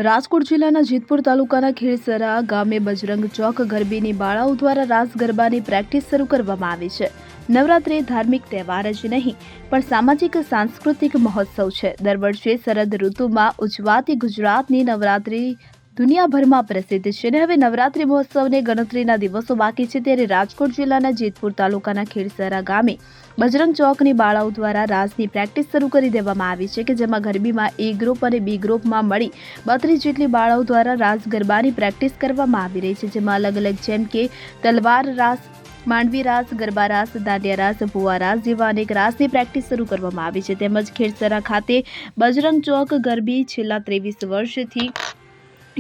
રાજકોટ જિલ્લાના જેતપુર તાલુકાના ખેડસરા ગામે બજરંગ ચોક ગરબીની બાળાઓ દ્વારા રાસ ગરબાની પ્રેક્ટિસ શરૂ કરવામાં આવી છે। નવરાત્રિ ધાર્મિક તહેવાર જ નહીં પણ સામાજિક સાંસ્કૃતિક મહોત્સવ છે। દર વર્ષે શરદ ઋતુમાં ઉજવાતી ગુજરાતની નવરાત્રિ દુનિયાભરમાં પ્રસિદ્ધ છે અને હવે નવરાત્રિ મહોત્સવને ગણતરીના દિવસો બાકી છે, ત્યારે રાજકોટ જિલ્લાના જેતપુર તાલુકાના ખેડસરા ગામે બજરંગ ચોકની બાળાઓ દ્વારા રાસની પ્રેક્ટિસ શરૂ કરી દેવામાં આવી છે કે જેમાં ગરબીમાં એ ગ્રુપ અને બી ગ્રુપમાં મળી 32 જેટલી બાળાઓ દ્વારા રાસ ગરબાની પ્રેક્ટિસ કરવામાં આવી રહી છે, જેમાં અલગ અલગ જેમ કે તલવાર રાસ, માંડવી રાસ, ગરબા રાસ, દાંડિયા રાસ, ભુવા રાસ જેવા અનેક રાસની પ્રેક્ટિસ શરૂ કરવામાં આવી છે। તેમજ ખેડસરા ખાતે બજરંગ ચોક ગરબી છેલ્લા 23 વર્ષથી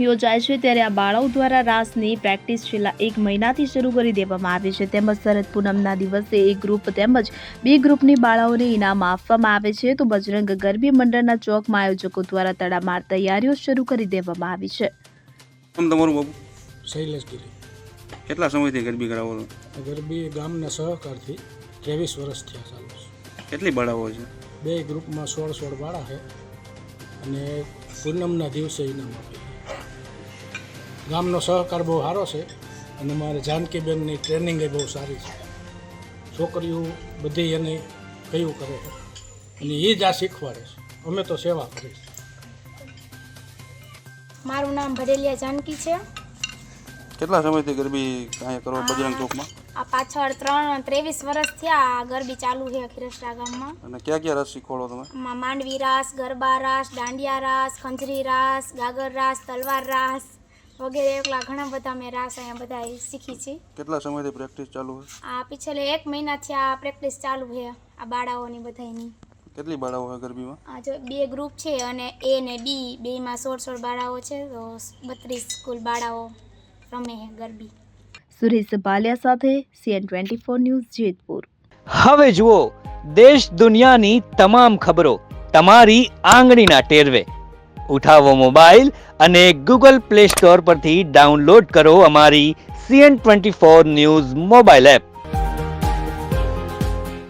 યોજાય છે, ત્યારે આ બાળાઓ દ્વારા રાસની પ્રેક્ટિસ છેલ્લા 1 મહિનાથી શરૂ કરી દેવામાં આવી છે। તેમજ શરદ પૂનમના દિવસે એ ગ્રુપ તેમજ બી ગ્રુપની બાળાઓને ઇનામ આપવામાં આવે છે, તો બજરંગ ગરબી મંડળના ચોકમાં આયોજકો દ્વારા તડામાર તૈયારીઓ શરૂ કરી દેવામાં આવી છે। તમારું બાબુ શૈલેષગીરી કેટલા સમયથી ગરબી કરાવો છો? ગરબી ગામના સહકારથી 23 વર્ષ થયા ચાલુ છે। કેટલી બાળાઓ છે? 2 ગ્રુપમાં 16 બાળા છે અને પૂનમના દિવસે ઇનામ આપે। ગામનો સહકાર બહુ સારો છે અને મારે જાનકીબેનની ટ્રેનિંગ એ બહુ સારી છે। છોકરીઓ બધી એને કયું કરે છે અને એ જ આ શીખવાડે છે, અમે તો સેવા કરીએ છીએ। મારું નામ ભરેલિયા જાનકી છે। કેટલા સમયથી ગરબી અહીંયા કરો બજરંગ ચોકમાં? આ પાછળ 23 વર્ષ થયા આ ગરબી ચાલુ છે ખેડસરા ગામમાં। અને ક્યાં ક્યાં રાસ શીખવાડો તમે? માંડવી રાસ, ગરબા રાસ, દાંડિયા રાસ, ખંજરી રાસ, ગાગર રાસ, તલવાર રાસ વગેરે એકલા ઘણા બધા મેં રાસ અહીંયા બધા શીખી છે। કેટલા સમયથી પ્રેક્ટિસ ચાલુ છે? આ પિછલે 1 મહિનાથી આ પ્રેક્ટિસ ચાલુ છે આ બાળાઓની બધાની। કેટલી બાળાઓ છે ગરબીમાં? આ જો 2 ગ્રુપ છે અને એ ને બી બેમાં 16 બાળાઓ છે, તો 32 કુલ બાળાઓ રમે છે ગરબી। સુરેશ બાલિયા સાથે CN24 ન્યૂઝ જેતપુર। હવે જુઓ દેશ દુનિયાની તમામ ખબરો તમારી આંગળીના ટેરવે। ઉઠાવો મોબાઈલ અને ગૂગલ પ્લે સ્ટોર પરથી ડાઉનલોડ કરો અમારી CN24 ન્યૂઝ મોબાઈલ એપ।